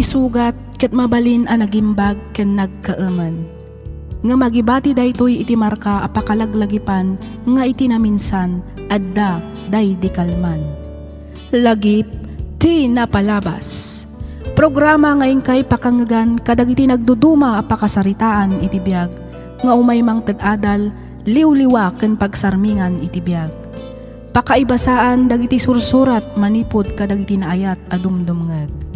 sugat ket mabalin a nagimbag ken nagkaaman. Nga magibati daytoy iti marka apakalaglagipan nga iti naminsan adda day di kalman. Lagip ti napalabas. Programa nga ingkay pakangagan kadagiti nagduduma apakasaritaan iti biag nga umaymang ted-adal liwliwa ken pagsarmingan iti biag. Pakaibasaan dagiti sursurat manipod kadagiti naayat a dumdumngeg.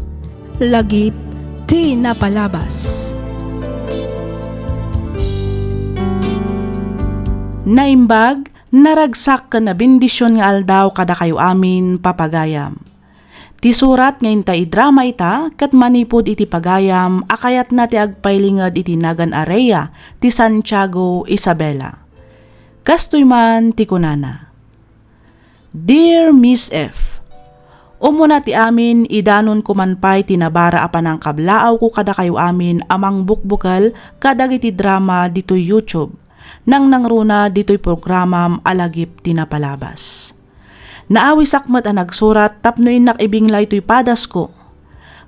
Lagip ti napalabas. Naimbag, naragsak ka na bendisyon nga aldaw kada kayo amin papagayam. Ti surat ngayon ta idrama ita, kat manipod iti pagayam, akayat na ti agpailingad iti nagan area, ti Santiago, Isabela. Kastoy man ti kunana. Dear Miss F, umuna ti amin, idanon kumanpay tinabara apan ang kablaaw ko kada kayo amin amang bukbukal kadag iti drama dito'y YouTube. Nang nangruna dito'y programam alagip tinapalabas. Naawi sakmat ang nagsurat tapno inak ibinglay to'y padas ko.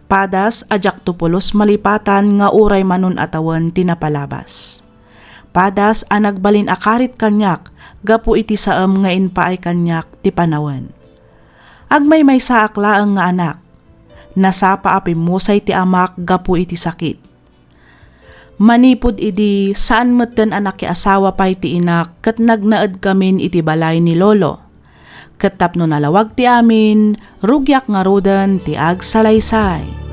Padas ajak tupulos malipatan nga uray manon atawan tinapalabas. Padas ang nagbalin akarit kanyak gapu iti saam nga inpaay kanyak ti panawan. Agmay may saakla nga anak. Nasapa apimusay ti amak gapu iti sakit. Manipod idi saan meten anak ki asawa pay ti inak ket nagnaed kamin iti balay ni lolo. Ket tapno nalawag ti amin, rugyak nga roden ti agsalaysay.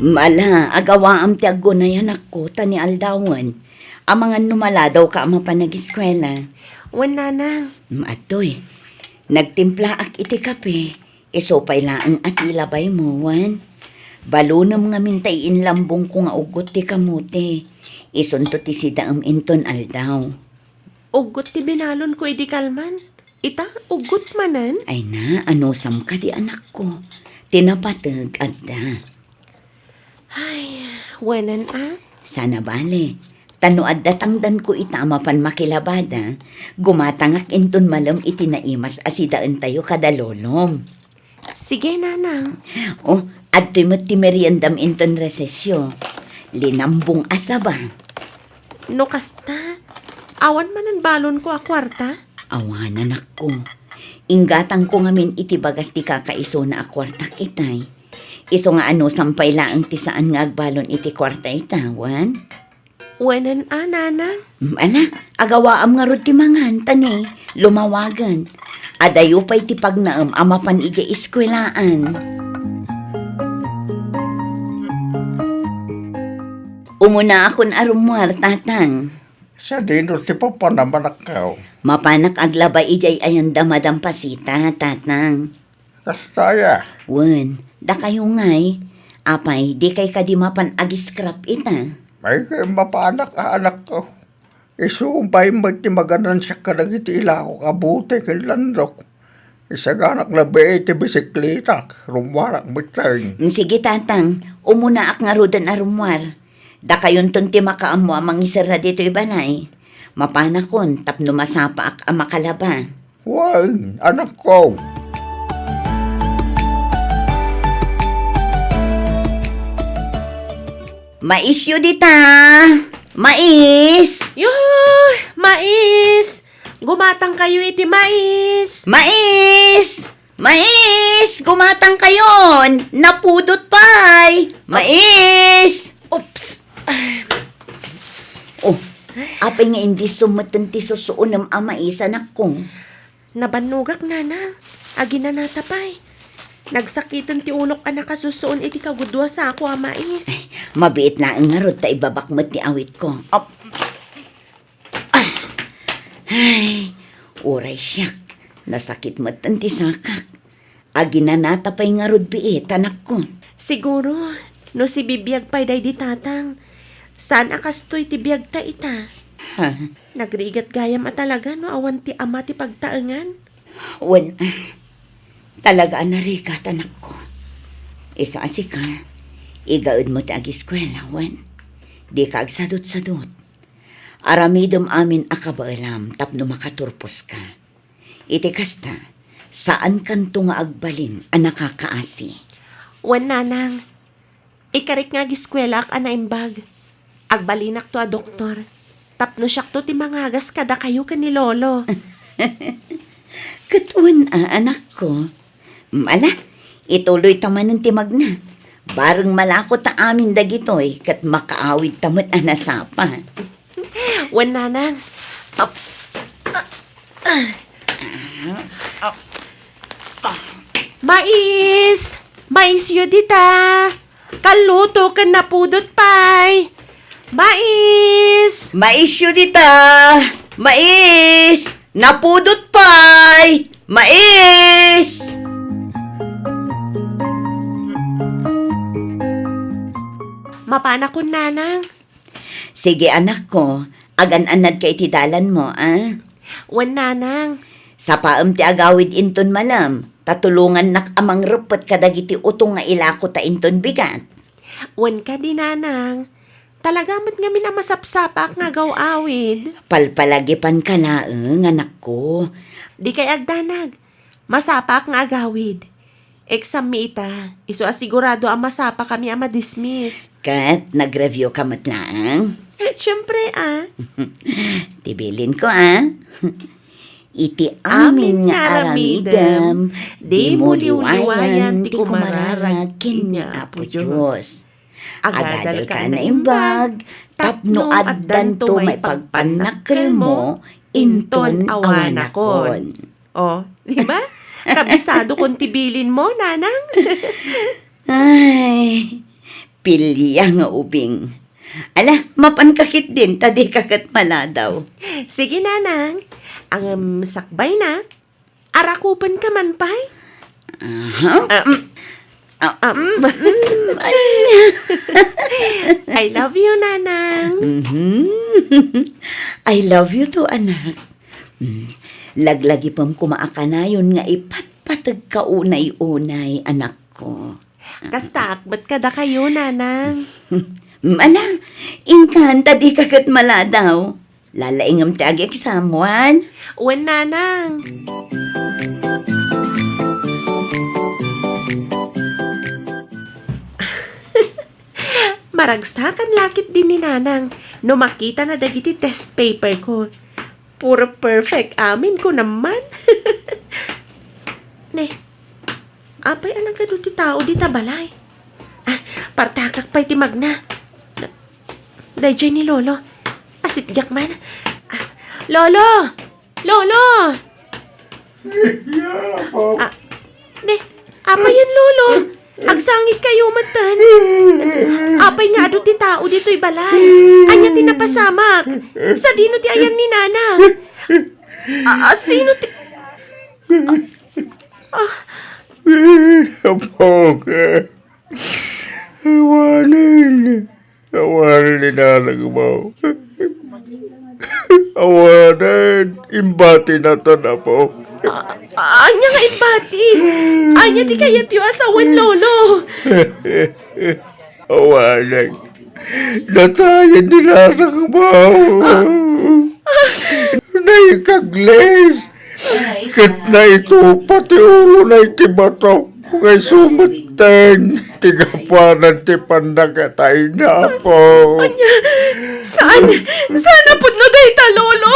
Mala, agawaam ti agunayan ako, tani aldawan. Amangan numala daw ka ama pa nag-eskwela. Wan nana. Atoy, nagtimpla ak iti kape. Isopay laang at ilabay mo, wan. Balunam nga mintayin lambong ko nga ugot ti kamuti. Isunto ti sidaam inton aldaw. Ugot ti binalon ko edi kalman. Ita, ugot manan. Ay na, anusam ka di anak ko. Tinapatag adda. Ay, wanan Sana bale. Tanuad datangdan ko itama pan makilabada, gumatangak inton malam itinaimas asidaan tayo kadalolom. Sige, nanang. Oh, adto'y mo't ti meriendam inton resesyo. Linambong asaba. No kasta, awan manan balon ko a kwarta. Awanan ako. Inggatang ko ngamin iti bagas ti kakaiso na akwartak itay. Iso nga ano sampay laang ti saan nga agbalon iti kwarta itawan. Wanan nana. Ala, agawaam nga rod ti mangan, tani, lumawagan. Adayo pa'y ti pagnaam amapan ija iskwelaan. Umuna akon arumwar, tatang. Sa dino ti papanaman akaw. Mapanak aglaba ijay ayan damadampasita, tatang. Kastaya. Wen, da kayo ngay. Apay, di kay kadimapan agiskrap ita. May kayo mapaanak anak ko. Isumpay mo ti maganan siya kadagiti ilako kabuti kilandok. Isaganak na ba iti bisiklitak, rumwarak bitay. Sige, tatang, umuna ak nga rodan arumwar. Da kayon ton ti makaamo amang isara dito ibalay. Mapanakon, tapno masapa ak amakalaba. Wan, anak ko. Mais yu dita! Mais! Yuh! Mais! Gumatang kayo iti mais! Mais! Mais! Gumatang kayon! Napudot pa'y! Mais! Oops! Oh, apay nga hindi sumatan ti susuunam mais anak kong. Nabanugak nana. Agi na natapay. Nagsakitan ti unok anak kasusuon iti kagudwa sa ako mais. Mabiit na ang ngarod ta ibabakmat ni awit ko. Op. Ay, uray siyak. Nasakit matan ti sakak. Agi na natapay ngarod biit anak ko. Siguro, no si bibiyag pa'y day di tatang. Saan akastoy ti biyag ta ita? Ha? Nagrigat gayam at talaga no awan ti ama ti pagtaengan. Wan, talaga anarikat anak ko. Isa asika, igaud mo ti agiskwela, wan. Di ka agsadot-sadot. Aramidom amin akabaalam tapno makaturpos ka. Iti kasta, saan kanto nga agbalin ang nakakaasi? Wan nanang, ikarik nga giskwela ak anaimbag. Agbalinak to a doktor. Tapno siyak to ti mangagas kada kayo ka ni lolo. Katuan anak ko. Mala, ituloy taman ng timag na. Bareng malako ta amin dagitoy kat makaawid tamat anasapa. Wan nanang, mais! Mais yu dita! Kaluto ka na pudot pay! Mais! Mais dita! Mais! Napudot pay! Mais! Mapana ko nanang. Sige anak ko, agan-anad ka itidalan mo, ah? Wan nanang. Sa paam ti agawid inton malam, tatulungan nak amang repet kadagiti utong nga ilako ta inton bigat. Wan ka di nanang. Talagamat nga minamasapsapak nga gawawid. Palpalagipan ka laeng, anak ko. Di kay agdanag. Masapak nga agawid. Exam mi ita. Iso asigurado ang masapa kami ang madismiss. Kat, nag-review ka matlaang. Siyempre Tibilin ko, ah. Iti amin nga aramidam, di mo liwayan, ti kumararag kini Apo Diyos. Agadal ka na imbag, tapno addan to may pagpanakil mo, inton awanakon. Oh, di ba? Kabisado kung tibilin mo, nanang. Ay, pilya nga ubing. Ala, mapankakit din, tadi kakat maladaw. Sige, nanang. Ang sakbay na. Arakupan ka man, pay. Aha. I love you, nanang. I love you too, anak. Laglagi pam kumaakanayon nga ipatpatag ka unay-unay, anak ko. Kastak, ba't kada kayo, nanang? Mala, inkanta di kagat maladaw. Lalaingam tagik someone. Wan, nanang. Maragsakan lakit din ni nanang no makita na dagiti test paper ko. Puro perfect amin ko naman. Ne, apay anang kado ti tao di tabalay. Partakak pa'y timag na. Dayjay ni Lolo. Asitgak man. Lolo! Lolo! Ne, apay yan, Lolo. Agsangit kayo matan. Apay nga ado ti tao dito'y balay. Anya ti napasamak. Sa dino ti ayan ni Nana. Sino ti... Apoke. Awanin. Awanin ni nanang mo. Awanin. Imbati na to na po. Anya nga impati. Anya ti kayat yung asawan, Lolo. Awanin. Natayan ni nanang mo. Naikagles. Kit na ito, pati ulo na itibato. Ngay sumatan, tigapanan ti pandakatay na po. Saan? Saan na pud no dayta, Lolo?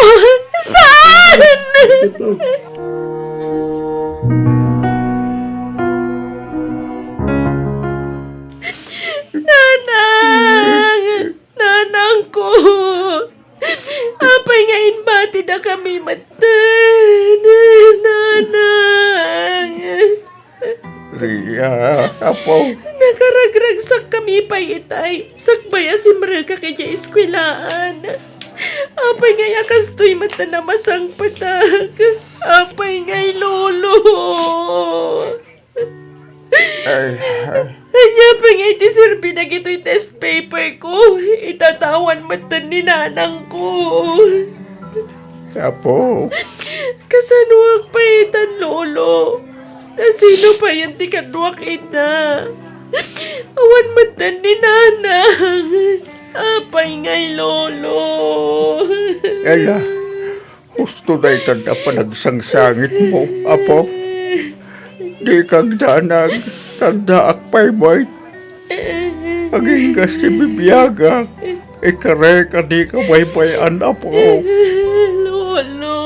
Saan? Nanang! Nanang ko! Apay nga inbati na kami matan. Nanang! Ria, apo. Nakaragragsak kami pa itay. Sakbaya si Merka kay Jay Eskwelaan. Apay nga yakastoy mata na masang patak. Apay nga'y Lolo. Anya pa nga itiserbi na gito'y test paper ko. Itatawan mata ni nanang ko. Apo. Kasanuak pa itan, Lolo. Sino pa yan ti kanuak ita? Awan matan ni nanang. Apay ngay, Lolo. Ella, gusto na itanda pa nagsangsangit mo, apo. Di kang danag, tanda akpay mo'y. Aging kasi bibiyaga, ikare ka di ka baybayan, apo. Lolo.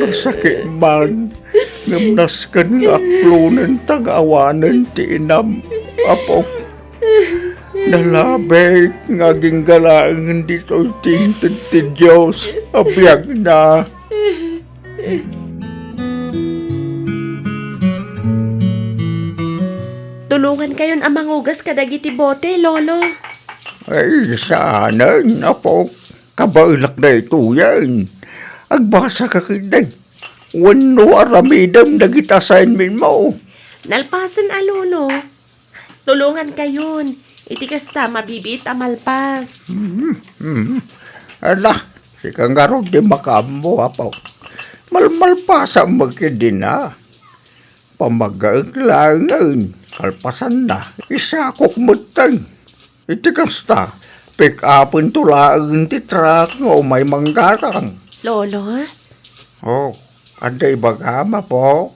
Nasakit man, ngamnaskan nga aklunan tang-awanan ti inam, apo. Nalabay nga ginggalaan dito tingtid ti Diyos, abiyag na. Tulungan kayon ang mangugas kadagiti bote, Lolo. Ay, sana, apo. Kabailak na ito yan. Agbasa ka kinday. Wano aramidam nagit assignment mo. Nalpasan a, Lolo. Tulungan kayon. Iti kasta mabibit amalpas. Ala, si kangaro di makamo, apo. Malmalpasa magkidin na. Pamagaglangan, kalpasan na. Isakok mutang. Iti kasta, pick upin tulaan ti truck o may manggarang. Lolo, Oh, anday bagama po.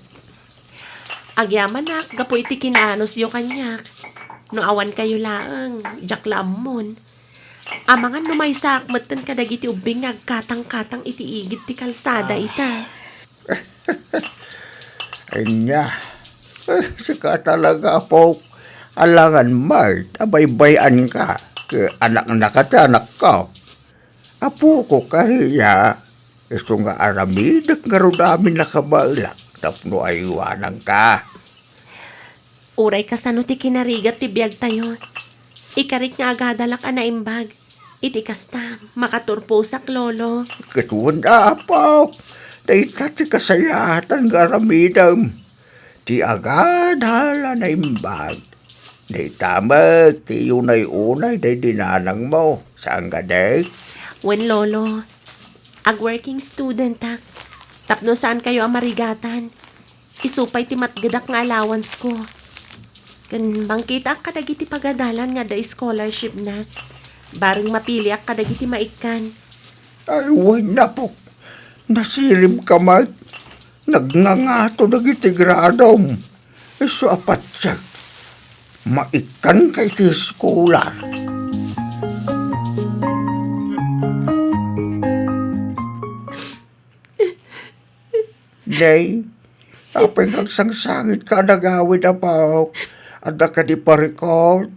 agyaman nak, gapo iti kinanos yo kanyak. No awan kayo laang, jaklamon. Amangan numaysak matan kadagiti ubing agkatang-katang iti igit ti kalsada ita. Anya, sika talaga po. Alangan Mart, abay-bayan ka. Ke anak na anak ka. Apo ko kariya. Iso nga aramidak nga ro namin nakabailak. Tapno ayuanang ka. Uray ka sa no ti kinarigat ti biyag tayo. Ikarik nga agadalak a naimbag. Iti kasta, makaturposak, Lolo. Katuan na apo. Daita ti kasayatan nga aramidam. Ti agad hala na imbag. Daitamag, ti unay-unay day dinanang mo. Saan ka day? When, Lolo, ag-working student tak. Tapno saan kayo ang marigatan. Isupay ti matgadak nga allowance ko. Kan bangkita ak kadagiti pagadalan nga da scholarship na. Bareng mapili ak kadagiti maikan. Ay, na po. Nasirib ka mat. Nagngangato dagiti gradom. Iso apat siya. Maikan kay ti skolar. Day, apay agsangsangit ka nagawid apaw. Ada ka di parikot.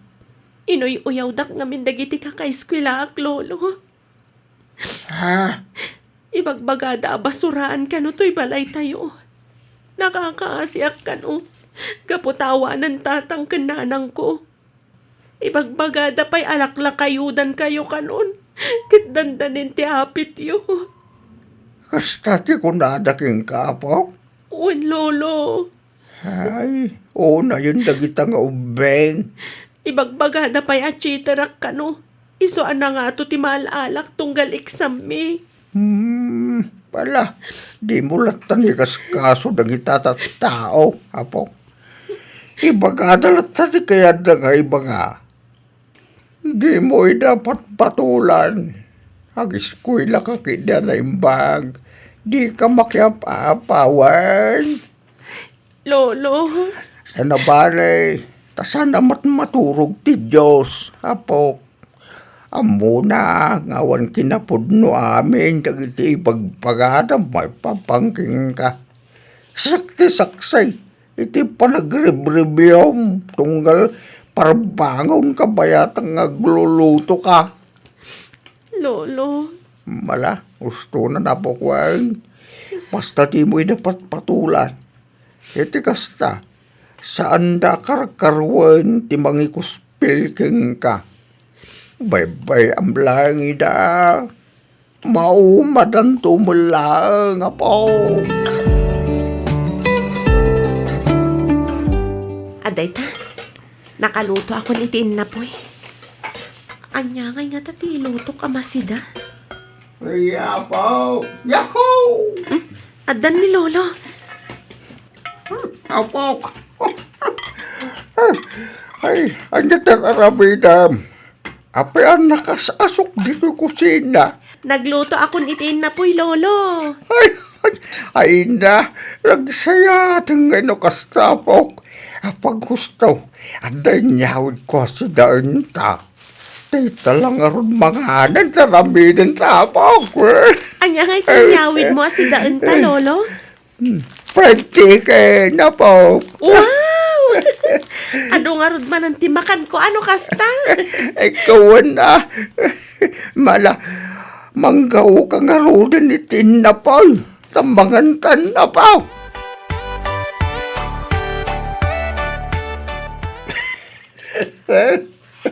Inoy uyaw dak nga mindagiti kakaiskwela ak, Lolo. Ha? Ibagbagada basuraan ka no to'y balay tayo. Nakakaasiak ka no. Kaputawanan tatang kananang ko. Ibagbagada pa'y alakla kayudan kayo kanon. Kitdandanin ti apit yo. Kasta ti kunadaking kapok. Uwan, Lolo. Ay, na yun dagita nga ubeng. Ibagbagada pa'y achitarak ka no. Isuan na nga to ti maalak tunggal exam me. Pala, di mo latan kaso dagita tao, apo. Ibagada latan kaya na nga iba nga. Di mo dapat patulan. Ag-eskwela ka kida na imbag. Di ka makiap-apawan. Lolo. Sa nabalay, tasana maturog ti Diyos, apo. Amo na, ngawan kinapudno amin, dagiti ipagpagada, may papangking ka. Sakti-saksay, iti panagrebribiyom, tunggal parbangon ka bayatang agluluto ka. Lolo. Mala, gusto na napukwang. Basta di mo'y dapat patulan. Iti kasta, saan da karkarwan ti mangikuspil keng ka. Bay-bay ang langi da. Maumadan tumulang apo. Aday ta, nakaluto ako ni Tinnapoy. Anya nga nga tati luto ka masida. Ay, apo. Yahoo! Adan ni Lolo. Apo. Ay, ang natarabidam. Apay ang nakasasok dito kusina. Nagluto akong itiin na po'y, Lolo. Ay na, nagsaya ngayon kastapok. Apag gusto, anday nyawid ko si daan ta. Dito lang aron mga hanan sa ramidin tapok. Anya nga itiniyawid mo si daan ta, Lolo? Pwede kayo na po. Wow! Ano nga rod man ang timakan ko? Ano kasta? Ikaw na. Mala, manggaw ka nga rodin itin na po. Tambangan tan na po.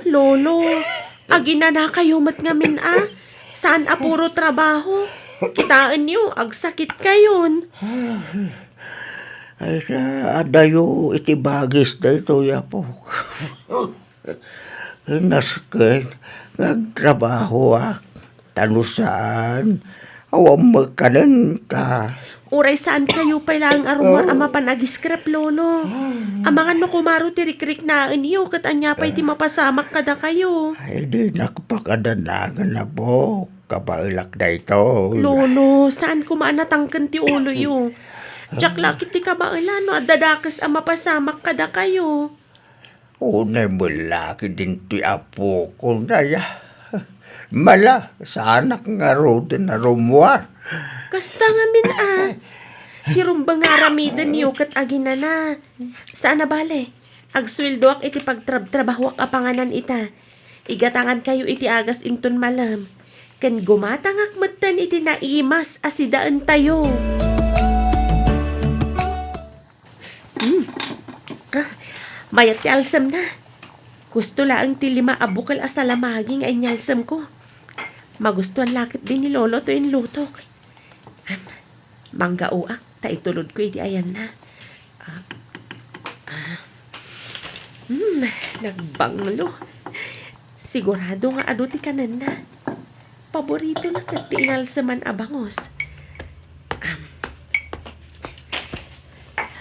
Lolo, agi na kayo mat ngamin Saan puro trabaho? Kitaan niyo, agsakit kayon. Ay, adayo itibagis dito yapo. Nasken, nagtrabaho tanusan, awam magkanan ka. Uray saan kayo pala ang arumar ama panagiskrep, Lolo? Amangan no kumaro tirik-rik na niyo, kat anya pa'y ti mapasamak kada kayo. Ay, di nakapakadanagan na po, kabailak na ito. Lolo, saan kumaanatangkan ti ulo yo? Diyak lakit ti kabailan no, at dadakas ang mapasamak kada kayo. Unay mo laki din ti apo ko na ya. Mala, sa anak nga rodin na rumuar. Kasta nga min Kirumbang nga ramidan niyo kat agina na. Saan na bale? Agswildo ak iti pagtrabahwak apanganan ita. Igatangan kayo iti agas inton malam. Kan gumatangak matan iti naimas asidaan tayo. Mayat ti alsam na. Gusto laang ti 5 abukal asalamaging ay nyalsam ko. Magustuhan lakit din ni Lolo to in lutok. Manggauak, taitulod ko iti ayan na. Nagbanglo. Sigurado nga ado ti kanan na. Paborito na kat ti inalsaman abangos.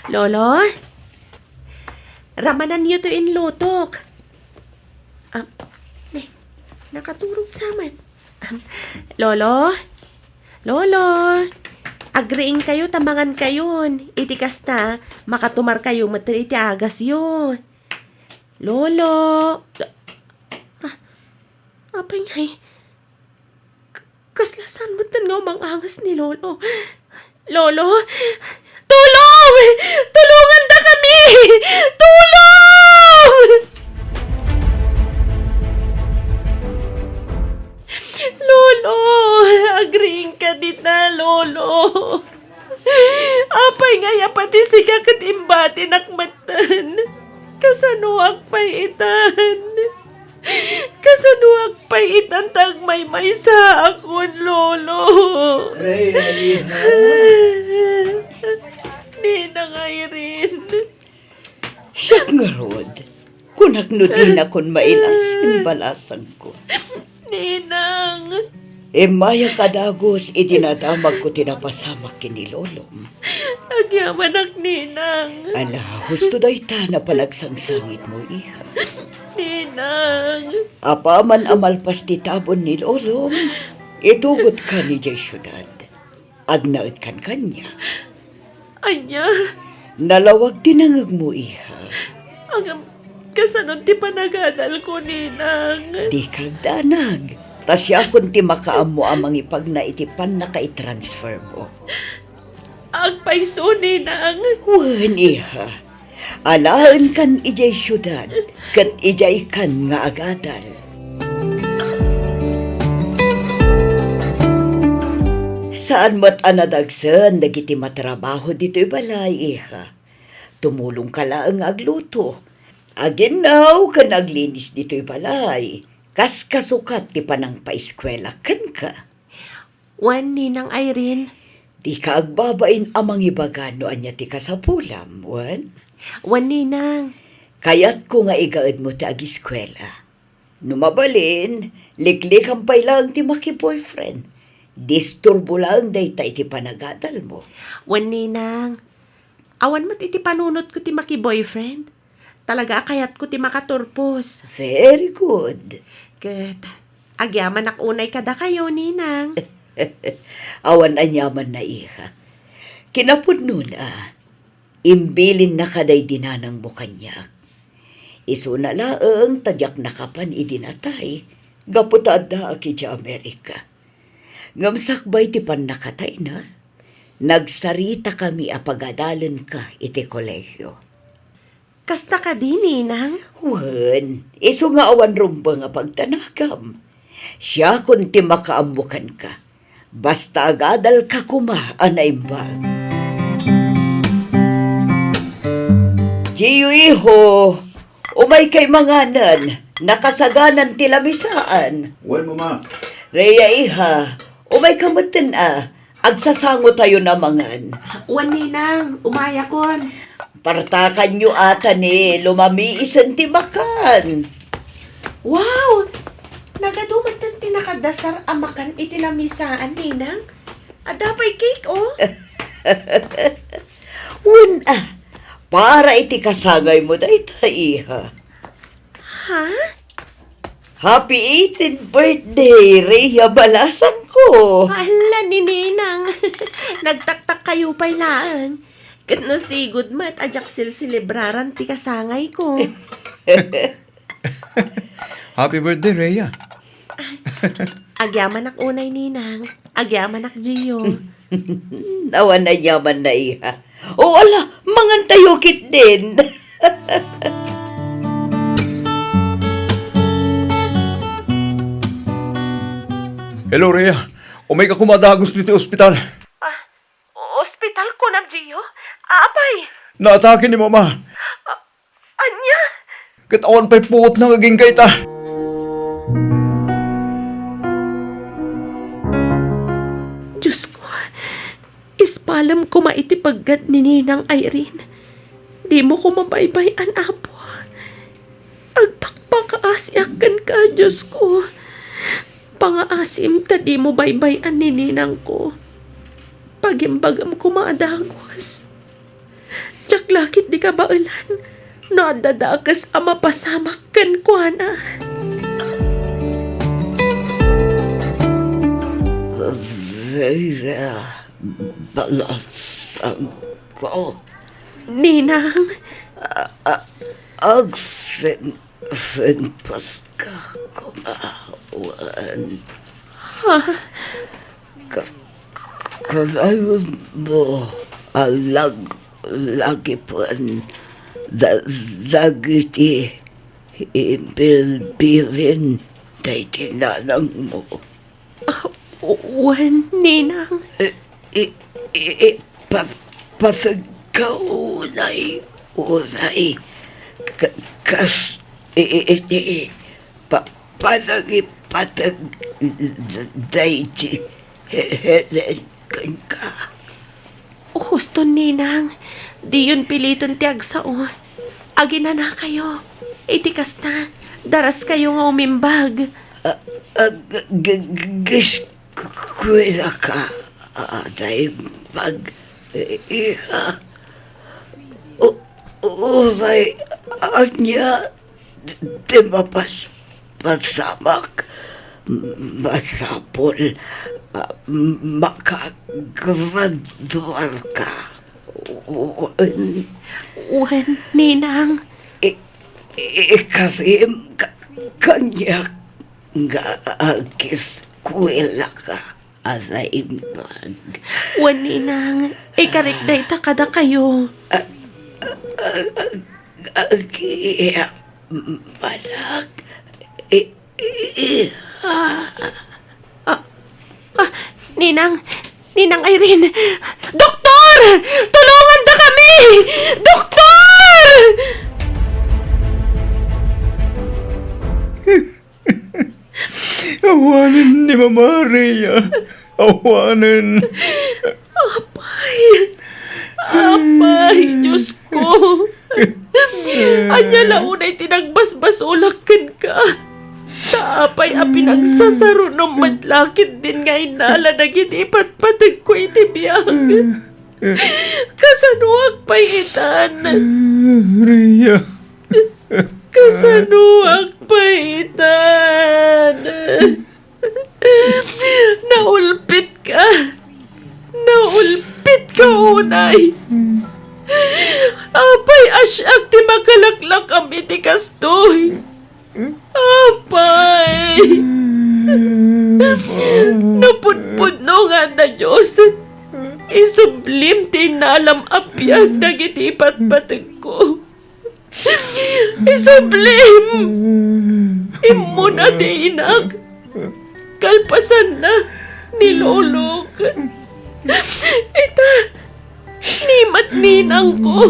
Lolo? Ramanan niyo to in lutok. Nakaturog saman. Lolo? Lolo? Agreeing kayo, tamangan kayon. Iti kasta, makatumar kayo, matri iti agas yun. Lolo? Apay ngay. Kaslasan mo nga umang angas ni Lolo. Lolo? Tulong! Tulungan na kami! Tulong! Lolo, agreeing ka dita, Lolo. Apay nga pati siya katimbati nakmatan. Kasanuak pa'y itan. Kasanuak pa'y itan tagmay sa akon, Lolo. Ninang Irene. Siya nga rod. Kunaknudin akon mailang sinbalasan ko. Ninang. Maya kadagos idinadamag ko tinapasamak kini Lolom. Agyaman ak, Ninang. Ala, husto day ta na palagsangsangit mo, iha. Ninang. Apaman amalpas ti tabon ni Lolom, itugot ka ni Jay Syudad. Agnaot kan kanya. Anya. Nalawag dinangag mo, iha. Ang kasanod ti panagadal ko, Ninang. Di kagdanag. Tasya kun ti makaamo amang ipag na itipan na ka-transfer mo. Ang paiso, Ninang. Wan, iha. Alaan kan ijay syudad, kat ijay kan nga agadal. Saan mat anadagsan, nagiti matrabaho dito'y balay, iha. Tumulong ka lang agluto. Aginaw ka naglinis dito'y balay. Kas kasukat ti panang paeskwela kan ka. Wan, Ninang Irene. Di ka agbabain amang ibagano anya ti kasapulam, wan? Wan, Ninang. Kayat ko nga igaad mo ti agiskwela. Numabalin, liklik ang pailang ti maki-boyfriend. Disturbo lang day ta iti panagadal mo. Wan, Ninang. Awan mat iti panunot ko ti maki-boyfriend. Talaga kayat ko ti makaturpos. Very good. Ket, agyaman unay kada kayo, ninang. Awan anyaman na iha. Kinapudno na. Imbilin na kaday dinanang mo kanyak. Isu na laeng tadyak na kapan idinatay. Gaputada aki ti Amerika. Ngamsakbay ti pan nakatay na. Nagsarita kami apagadalan ka iti kolehyo. Kasta ka di, ninang? Wen, isu nga awan rumba nga pagtanagam. Siya kun ti makaamukan ka. Basta agadal ka kuma anaimbag. Giyo iho, umay kay manganan, nakasaganan ti lamisaan. Wen, mama. Reya iha, umay kamutin agsasango tayo na mangan. Wan, ninang, umaya kon. Partakan nyo ata ni lumami isan ti makan. Wow! Nagadumatan ti nakadasar amakan iti lamisaan, ninang. Adapay cake, oh. Un para iti kasagay mo dayta iha. Ha? Happy 18th birthday, Rhea Balasang ko. Hala ni ninang. Nagtaktak kayo pa'y laan. Kat no sigud mat, ajak silsilibraran ti kasangay ko. Happy birthday, Rhea. Agyaman ak unay, ninang. Agyaman ak Gio. Nawan na yaman na iha. O ala, mangantayokit din. Hello, Rhea. Umay ka kumadagos dito ospital. Ospital ko na, Gio? Apay? Naatake ni mama. Anya? Katawan pa'y puot na ngaging kaita. Diyos ko, ispalam ko maitipagad ni Ninang Irene. Di mo ko mabaybayan, apo. Agpakpakaasyakan ka, Diyos ko. Pangaasim ta di mo baybayan ni Ninang ko. Pagimbagam ko maadagos. Tsak lakit di ka baulan. Nadadakas ama pasamak kan ko, ana. Rhea Balasang ko. Ninang, Agsen paska kumawan. Kalayon mo lagi pan dagiti imbilbilin tay tinanang mo. wan, Ninang. Pasagkaw unay kas iti panagipatag dayti Helen ka. Husto, Ninang. Di yun pilitan ti agsao. Agina na kayo. Itikas na. Daras kayo nga umimbag. Giskwela ka dahil pag iha uray anya di pasamak masapol makagraduar ka. Wan, Ninang. Ikafim kanya nga agis-kwela ka asaimbag. Wan, Ninang. Ikarikday ta kada kayo. Agiya manak Ninang. Ninang Irene. Doktor! Tulungan ta kami! Doktor! Awanan ni Mama Rhea. Awanan. Apay, Diyos ko. Anya launay tinagbasbasulakan ka. Taapay a pinagsasaro ng madlakit din nga inala na ginipat-patag ko itibiyag. Kasanuak pa'y itan. Rhea. Kasanuak paitan. Naulpit ka. Naulpit ka, unay. Apay asyak ti makalaklak kami ti kastoy. Apay. Napudpudno nga na Diyos. Isublim ti nalam apyag dagiti patpatag ko. Isublim. Imo na ti inak. Kalpasan na ni Lolok. Ita, nimat ninang ko.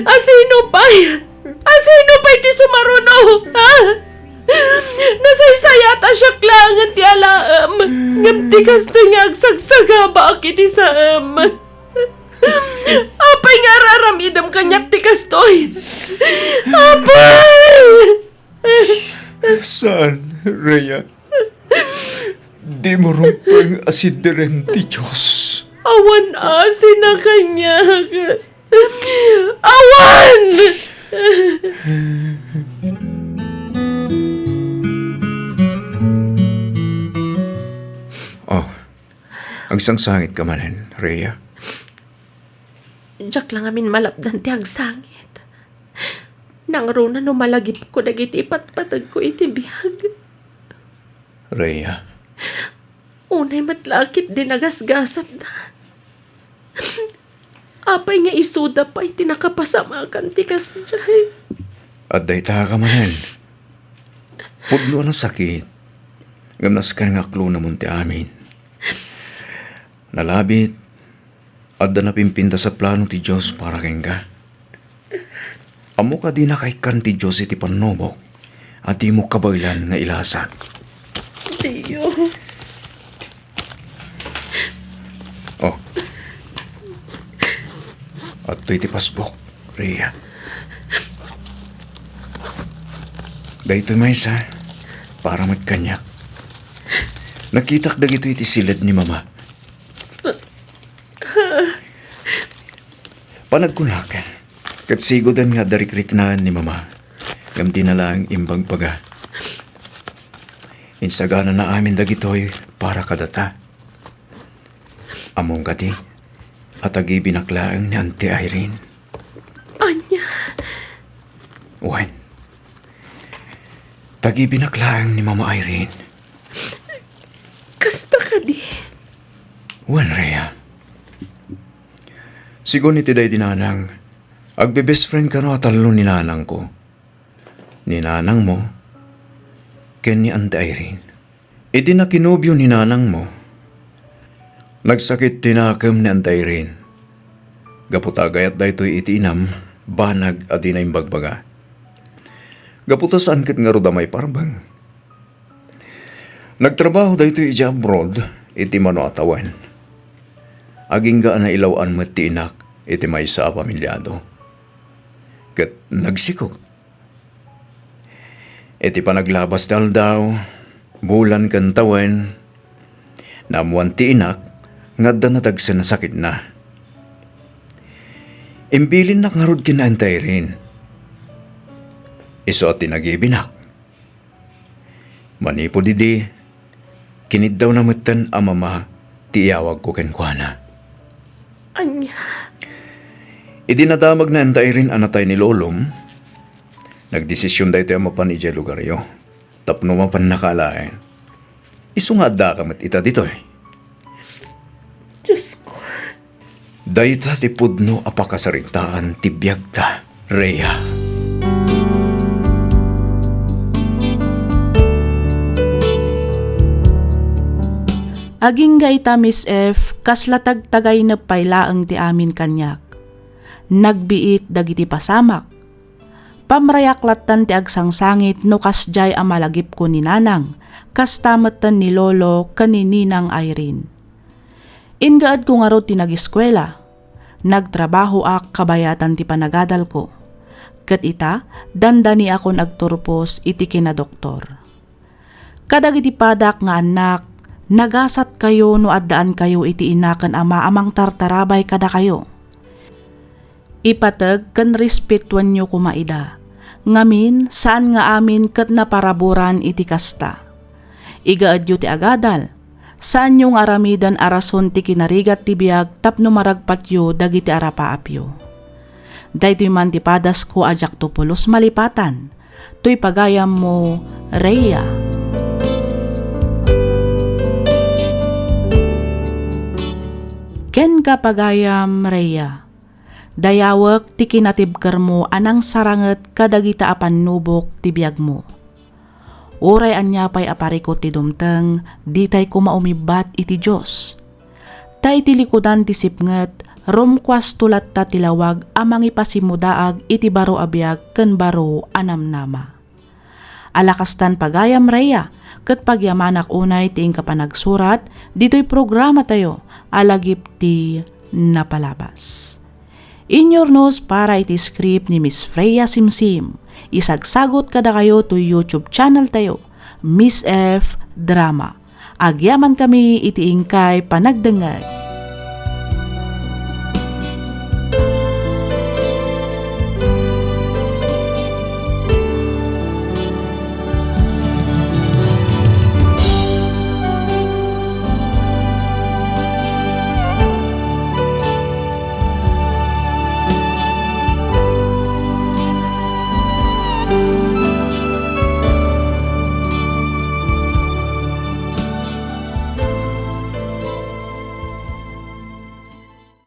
Asino pa'y ti sumaruno, ha? Nasaysayata siya klangan ti alaam. Ngam ti kasto nga agsagsaga ba akiti saam. Apay nga raramidam kanyak ti kastoy. Apay! Saan, Rhea? Di mo rumpang asidiren ti Diyos. Awan asin na kanya. Awan! Oh, ang sangsangit ka manin, Rhea. Diyak lang amin malapdan ti agsangit. Nang runa no malagip ko dagiti patpatag ko iti bihag. Rhea, Unay matlakit din nagasgasat na. Apay nga isuda pa iti nakapasamakan ti kasjay. at dayta ka manin. Pudlo ang sakit. Gamnas ka nga klo na munti amin. Nalabit, at da napimpinta sa plano ti Diyos para keng ka. Amo ka di na kay kan ti Diyos iti panobok, at di mo kabaylan nga ilasak. Tiyo. Oh. At to'y ti pasbok, Rhea. Dahito may isa, para magkanyak. Nakitak dagito iti silid ni Mama. Panagkunak, kat sigodan nga darikriknaan ni Mama, ngam tinala ang imbang paga. Insagana na amin dagitoy para kadata. Among kati, at agi binaklaang ni Auntie Irene. Anya. Wan. Tagi binaklaang ni Mama Irene. Kasta ka di. Wan, Rhea. Sigon iti day dinanang, agbe-best friend ka no atalo ni nanang ko. Ni nanang mo, ken ni Auntie Irene. Idi na kinubyo ni nanang mo. Nagsakit tinakam ni Auntie Irene. Gaputagayat da ito'y iti inam, banag at inay bagbaga. Gaputa saan kat nga rodamay parabang. Nagtrabaho da ito'y iti abroad, iti mano atawan. Aging ga na ilawaan mo ti inak, iti may sa pamilyado. Kat nagsikog. Iti panaglabas dal daw, bulan kantawan, namuan ti inak, ngadda na tagsa na sakit na. Imbilin na ngarod kinantay rin. Iso at tinagibinak. Manipo didi, kinid daw namatan ang mama, tiyawag ko kenkwana. Anya. Idinadamag na antay rin anatay ni Lolom. Nagdesisyon da ito ang mapan ija lugaryo. Tapno mapan nakalain. Isungad da kamat ita dito eh. Diyos ko. Dayta ti pudno apakasarintaan ti biyagta, Rhea. Aging gayta Miss F, kaslatag tagay na paylaang ti amin kanyak. Nagbiit dagiti pasamak. Pamrayaklatan ti agsangsangit no kasjay amalagip ko ni nanang, kastamatan ni Lolo kanininang Irene. Ingaad ko nga ro ti nag-eskwela. Nagtrabaho ak kabayatan ti panagadal ko. Kat ita, dandani ako nagturpos iti kinadoktor. Kadag iti padak nga anak, nagasat kayo no addaan kayo iti inakan ama amang tartarabay kada kayo. Ipatag kan respetuan nyo kumaida. Ngamin saan nga amin kat naparaburan iti kasta. Igaad yu ti agadal. Saan yung aramidan arason ti kinarigat ti biag tapno maragpat yu dagiti arapaapyo. Daytoy man ti padas ko ajak to pulos malipatan. Tuy pagayam mo, Rhea. Ken ka pagayam, Rhea. Dayawak ti kinatibker mo anang saranget kadagita apan nubok ti biag mo. Uray anya pay aparikot ti dumteng, di tay kumaumibat iti Diyos. Tay ti likudan ti sipnget, rumkwas tulat ta tilawag amang ipasimudaag iti baro abiyag ken baro anamnama. Alakastan pagayam, Rhea, ket pagyamanak unay ti kapanagsurat, dito'y programa tayo, alagip ti napalabas. Inyornos para iti script ni Miss Freya Simsim. Isagsagot kada kayo to YouTube channel tayo, Miss F Drama. Agyaman kami iti ingkay panagdengeg.